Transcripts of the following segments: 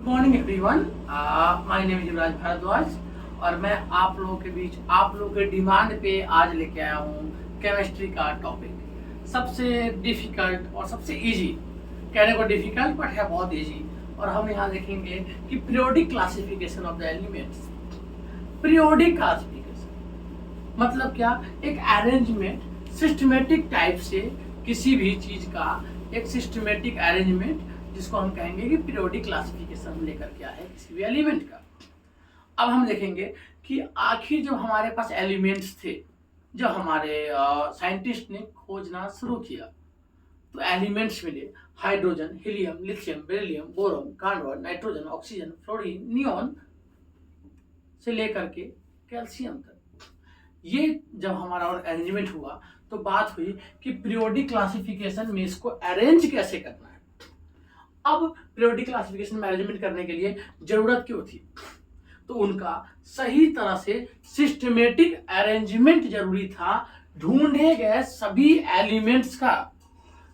Good morning everyone. My name is Yuvraj Bhardwaj और मैं आप लोगों के बीच आप लोगों के डिमांड पे आज लेके आया हूँ केमिस्ट्री का टॉपिक। सबसे डिफिकल्ट और सबसे इजी, कहने को डिफिकल्ट बट है बहुत इजी। और हम यहाँ देखेंगे कि periodic classification of the elements. Periodic classification मतलब क्या? एक अरेंजमेंट सिस्टमेटिक टाइप से किसी भी चीज का एक सिस्टमेटिक अरेंजमेंट जिसको हम कहेंगे कि पीरियोडिक क्लासिफिकेशन लेकर के आए किसी भी एलिमेंट का। अब हम देखेंगे कि आखिर जब हमारे पास एलिमेंट्स थे, जब हमारे साइंटिस्ट ने खोजना शुरू किया तो एलिमेंट्स मिले hydrogen, helium, lithium, beryllium, boron, carbon, nitrogen, oxygen, fluorine, neon से लेकर के कैल्शियम तक। ये जब हमारा और अरेंजमेंट हुआ तो बात हुई कि पीरियोडिक क्लासिफिकेशन में इसको अरेंज कैसे करना है। अब पीरियोडिक क्लासिफिकेशन में अरेंजमेंट करने के लिए जरूरत क्यों थी? तो उनका सही तरह से सिस्टमेटिक अरेंजमेंट जरूरी था। ढूंढे गए सभी एलिमेंट्स का,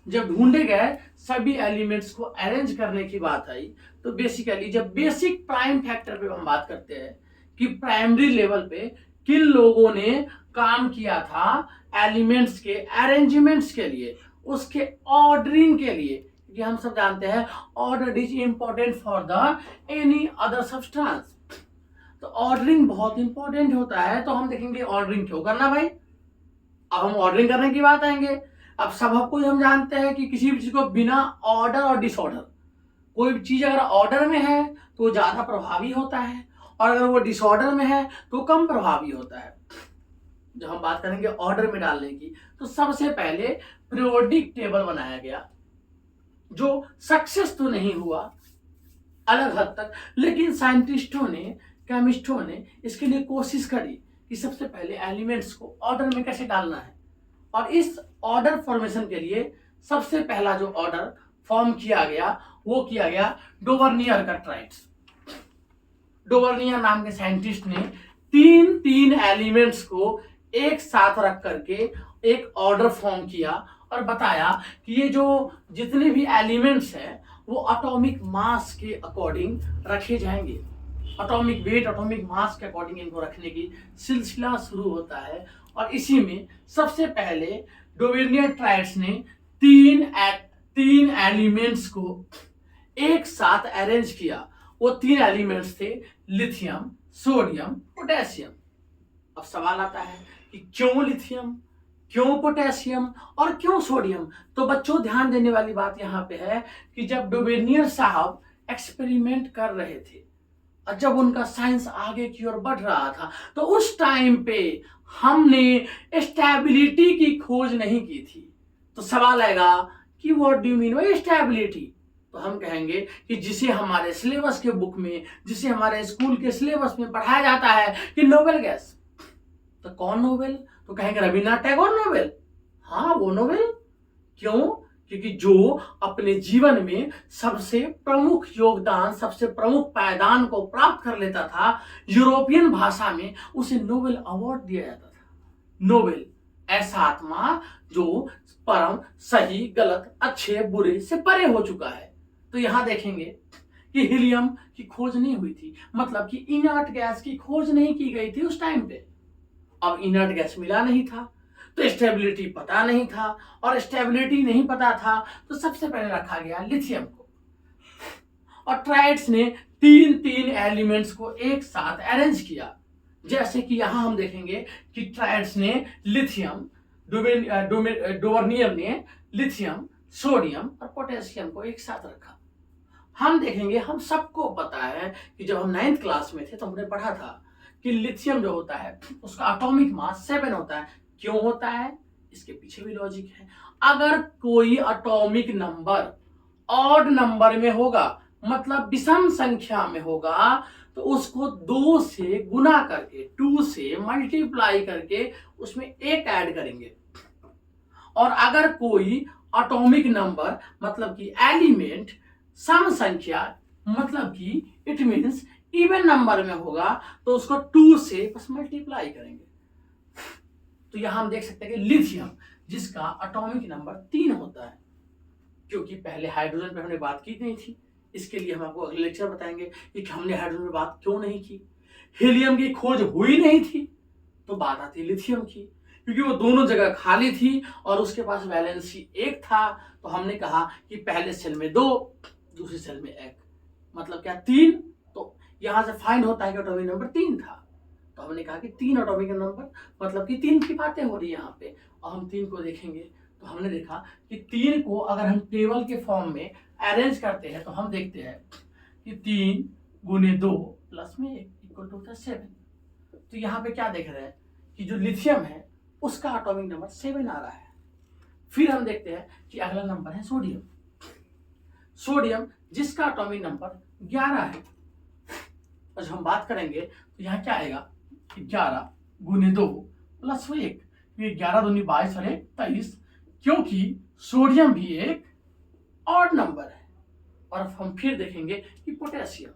जब ढूंढे गए सभी एलिमेंट्स को अरेंज करने की बात आई तो बेसिकली जब बेसिक प्राइम फैक्टर पे हम बात करते हैं कि प्राइमरी लेवल पे किन लोगों ने काम किया था एलिमेंट्स के अरेंजमेंट्स के लिए, उसके ऑर्डरिंग के लिए, कि हम सब जानते हैं order is important for the any other substance. तो ऑर्डरिंग बहुत इंपॉर्टेंट होता है। तो हम देखेंगे ऑर्डरिंग क्यों करना भाई। अब हम ऑर्डरिंग करने की बात आएंगे। अब सबको हम जानते हैं कि किसी भी चीज को बिना ऑर्डर और डिसऑर्डर, कोई भी चीज अगर ऑर्डर में है तो ज्यादा प्रभावी होता है और अगर वो डिसऑर्डर में है तो कम प्रभावी होता है। जब हम बात करेंगे ऑर्डर में डालने की तो सबसे पहले पीरियोडिक टेबल बनाया गया, जो सक्सेस तो नहीं हुआ अलग हद तक, लेकिन साइंटिस्टों ने, केमिस्टों ने इसके लिए कोशिश करी कि सबसे पहले एलिमेंट्स को ऑर्डर में कैसे डालना है। और इस ऑर्डर फॉर्मेशन के लिए सबसे पहला जो ऑर्डर फॉर्म किया गया वो किया गया डोवर्नियर का ट्राइड्स। डोवर्नियर नाम के साइंटिस्ट ने तीन तीन एलिमेंट्स को एक साथ रख करके एक ऑर्डर फॉर्म किया और बताया कि ये जो जितने भी एलिमेंट्स हैं वो एटॉमिक मास के अकॉर्डिंग रखे जाएंगे। एटॉमिक वेट, एटॉमिक मास के अकॉर्डिंग इनको रखने की सिलसिला शुरू होता है। और इसी में सबसे पहले डोवर्नियर ट्राइड्स ने तीन एलिमेंट्स को एक साथ अरेंज किया। वो तीन एलिमेंट्स थे लिथियम, सोडियम, पोटेशियम। अब सवाल आता है कि क्यों लिथियम, क्यों पोटेशियम और क्यों सोडियम? तो बच्चों ध्यान देने वाली बात यहाँ पे है कि जब डोवर्नियर साहब एक्सपेरिमेंट कर रहे थे और जब उनका साइंस आगे की ओर बढ़ रहा था तो उस टाइम पे हमने स्टेबिलिटी की खोज नहीं की थी। तो सवाल आएगा कि what do you mean by stability? तो हम कहेंगे कि जिसे हमारे सिलेबस के बुक में, जिसे हमारे स्कूल के सिलेबस में पढ़ाया जाता है कि नोबेल गैस। तो कौन नोबेल? तो कहेंगे रविन्द्रनाथ टैगोर नोबेल। हाँ, वो नोबेल। क्यों? क्योंकि जो अपने जीवन में सबसे प्रमुख योगदान, सबसे प्रमुख पायदान को प्राप्त कर लेता था यूरोपियन भाषा में, उसे नोबेल अवार्ड दिया जाता था। नोबेल ऐसा आत्मा जो परम सही, गलत, अच्छे, बुरे से परे हो चुका है। तो यहां देखेंगे कि हीलियम की खोज नहीं हुई थी, मतलब कि इनर्ट गैस की खोज नहीं की गई थी उस टाइम पे। अब इनर्ट गैस मिला नहीं था तो स्टेबिलिटी पता नहीं था, और स्टेबिलिटी नहीं पता था तो सबसे पहले रखा गया लिथियम को। और ट्राइड्स ने तीन तीन एलिमेंट्स को एक साथ अरेंज किया। जैसे कि यहां हम देखेंगे कि ट्राइड्स ने लिथियम, डोवर्नियर ने लिथियम, सोडियम और पोटेशियम को एक साथ रखा। हम देखेंगे, हम सबको पता है कि जब हम 9th क्लास में थे तो हमने पढ़ा था कि लिथियम जो होता है उसका एटॉमिक मास 7 होता है। क्यों होता है? इसके पीछे भी लॉजिक है। अगर कोई एटॉमिक नंबर ऑड नंबर में होगा, मतलब विषम संख्या में होगा, तो उसको 2 से गुना करके, 2 से मल्टीप्लाई करके उसमें एक ऐड करेंगे। और अगर कोई एटॉमिक नंबर मतलब कि एलिमेंट सम संख्या, मतलब कि इट मींस इवन नंबर में होगा, तो उसको 2 से बस मल्टीप्लाई करेंगे। तो यहां हम देख सकते हैं कि लिथियम, जिसका एटॉमिक नंबर 3 होता है, क्योंकि पहले हाइड्रोजन पे हमने बात की नहीं थी इसके लिए हम आपको अगले लेक्चर बताएंगे कि हमने हाइड्रोजन में बात क्यों नहीं की। हीलियम की खोज हुई नहीं थी तो बात आती लिथियम की, क्योंकि वो दोनों जगह खाली थी और उसके पास वैलेंसी 1 था। तो हमने कहा कि पहले सेल में 2, दूसरी सेल में 1, मतलब क्या 3। तो यहां से फाइंड होता है कि एटॉमिक नंबर 3 था। तो हमने कहा कि 3 एटॉमिक नंबर, मतलब कि 3 की बातें हो रही है यहाँ पे। और हम 3 को देखेंगे तो हमने देखा कि 3 को अगर हम टेबल के फॉर्म में अरेंज करते हैं तो हम देखते हैं कि 3 गुने 2 प्लस में 1 इक्वल टू 7। तो यहाँ पे क्या देख रहे हैं कि जो लिथियम है उसका एटॉमिक नंबर 7 आ रहा है। फिर हम देखते हैं कि अगला नंबर है सोडियम। सोडियम जिसका एटॉमिक नंबर 11 है। और जब हम बात करेंगे तो यहाँ क्या आएगा कि 11 गुने 2 प्लस 1, 11 दूनी 22 और 1 23, क्योंकि सोडियम भी एक ऑड नंबर है। और हम फिर देखेंगे कि पोटेशियम,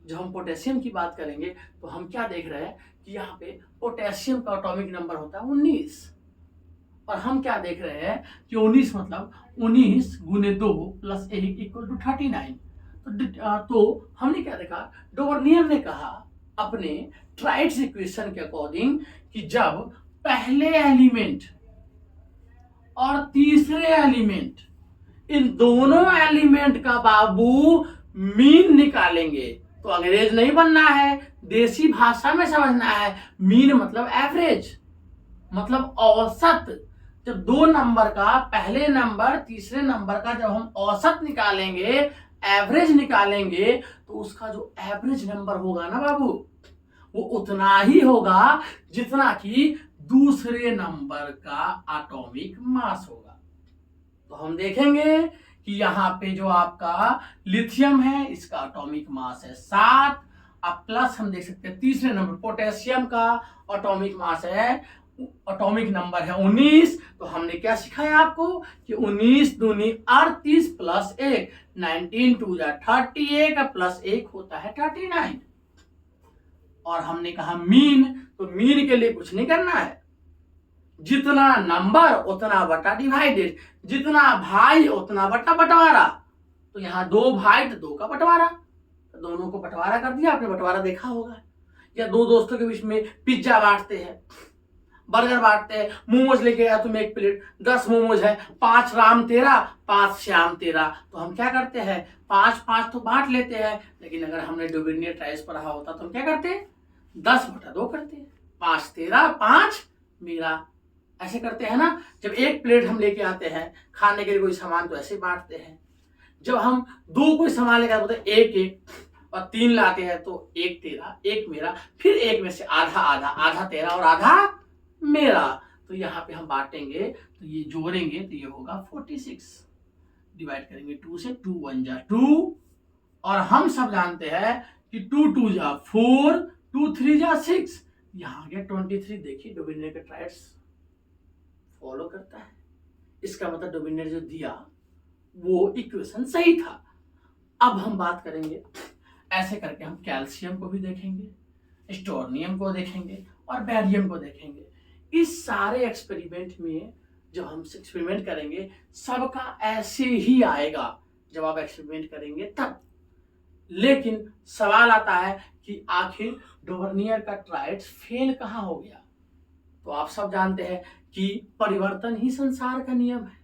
जब हम पोटेशियम की बात करेंगे तो हम क्या देख रहे हैं कि यहाँ पे पोटेशियम का एटॉमिक नंबर होता है 19। और हम क्या देख रहे हैं कि 19 मतलब 19 गुने 2 प्लस 1 इक्वल टू 39। तो हमने क्या देखा, डोवर्नियर ने कहा अपने ट्राइड्स इक्वेशन के अकॉर्डिंग कि जब पहले एलिमेंट और तीसरे एलिमेंट, इन दोनों एलिमेंट का बाबू मीन निकालेंगे, तो अंग्रेज नहीं बनना है, देसी भाषा में समझना है। मीन मतलब एवरेज, मतलब औसत। जब 2 नंबर का, पहले नंबर तीसरे नंबर का जब हम औसत निकालेंगे, एवरेज निकालेंगे, तो उसका जो एवरेज नंबर होगा ना बाबू, वो उतना ही होगा जितना कि दूसरे नंबर का एटॉमिक मास होगा। तो हम देखेंगे कि यहाँ पे जो आपका लिथियम है इसका एटॉमिक मास है 7। अब प्लस हम देख सकते हैं तीसरे नंबर पोटेशियम का एटॉमिक मास है, एटॉमिक नंबर है 19। तो हमने क्या सिखाया आपको कि 19 दूनी 38 प्लस 1, 19 टू 38 प्लस 1 होता है 39। और हमने कहा मीन, तो मीन के लिए कुछ नहीं करना है, जितना नंबर उतना बटा डिवाइडेड, जितना भाई उतना बटा बंटवारा। तो यहाँ 2 भाई तो 2 का बंटवारा, तो दोनों को बंटवारा कर दिया। आपने बंटवारा देखा होगा, या 2 दोस्तों के बीच में पिज्जा बांटते हैं, बर्गर बांटते हैं, मोमोज लेके आया तुम 1 प्लेट, 10 मोमोज है, 5 राम तेरा 5 श्याम तेरा। तो हम क्या करते हैं, 5-5 तो बांट लेते हैं। लेकिन अगर हमने डोबिनियर ट्राइस पढ़ा होता तो हम क्या करते, 10/2 करते, 5 तेरा 5 मेरा, ऐसे करते हैं ना। जब 1 प्लेट हम लेके आते हैं खाने के लिए कोई सामान तो ऐसे बांटते हैं। जब हम 2 कोई सामान लेकर आते हैं 1-1 और 3 लाते हैं तो 1 तेरा 1 मेरा, फिर 1 में से आधा आधा, आधा तेरा और आधा मेरा। तो यहाँ पे हम बांटेंगे तो ये जोड़ेंगे तो ये होगा 46, डिवाइड करेंगे 2 से, 2 1 जा 2, और हम सब जानते हैं कि 2 2 जा 4, 2 3 जा 6, यहाँ गया 23। देखिए डोबिनियर के ट्राइड्स फॉलो करता है, इसका मतलब डोबिनियर जो दिया वो इक्वेशन सही था। अब हम बात करेंगे, ऐसे करके हम कैल्शियम को भी देखेंगे, स्टोर्नियम को देखेंगे और बैरियम को देखेंगे। इस सारे एक्सपेरिमेंट में जब हम एक्सपेरिमेंट करेंगे सबका ऐसे ही आएगा जब आप एक्सपेरिमेंट करेंगे तब। लेकिन सवाल आता है कि आखिर डोवर्नियर का ट्राइड्स फेल कहाँ हो गया। तो आप सब जानते हैं कि परिवर्तन ही संसार का नियम है।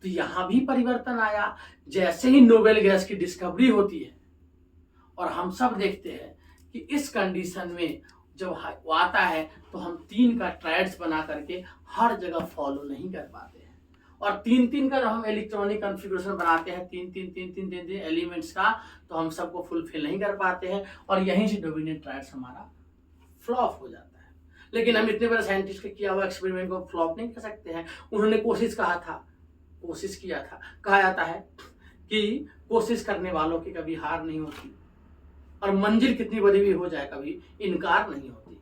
तो यहां भी परिवर्तन आया जैसे ही नोबेल गैस की डिस्कवरी होती है। और हम सब देखते हैं कि इस कंडीशन में जब वो आता है तो हम 3 का ट्राइड्स बना करके हर जगह फॉलो नहीं कर पाते हैं। और 3-3 का जब हम इलेक्ट्रॉनिक कॉन्फ़िगरेशन बनाते हैं 3-3 एलिमेंट्स का, तो हम सबको फुलफिल नहीं कर पाते हैं और यहीं से डोमिनेंट ट्राइड्स हमारा फ्लॉप हो जाता है। लेकिन हम इतने बड़े साइंटिस्ट के किया हुआ एक्सपेरिमेंट को फ्लॉप नहीं कर सकते हैं। उन्होंने कोशिश किया था। कहा जाता है कि कोशिश करने वालों की कभी हार नहीं होती और मंजिल कितनी बड़ी भी हो जाए कभी इनकार नहीं होती।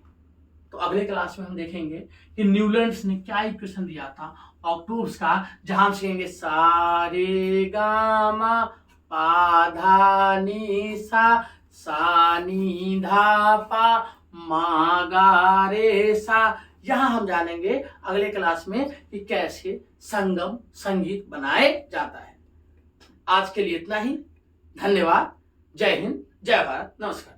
तो अगले क्लास में हम देखेंगे कि न्यूलैंड्स ने क्या इक्वेशन दिया था ऑक्टेव्स का, जहां हम सीखेंगे सा रे गा मा पा धा नी सा नी धा पा मा गा रे सा। यहां हम जानेंगे अगले क्लास में कि कैसे संगम संगीत बनाए जाता है। आज के लिए इतना ही। धन्यवाद। जय हिंद, जय भारत, नमस्कार।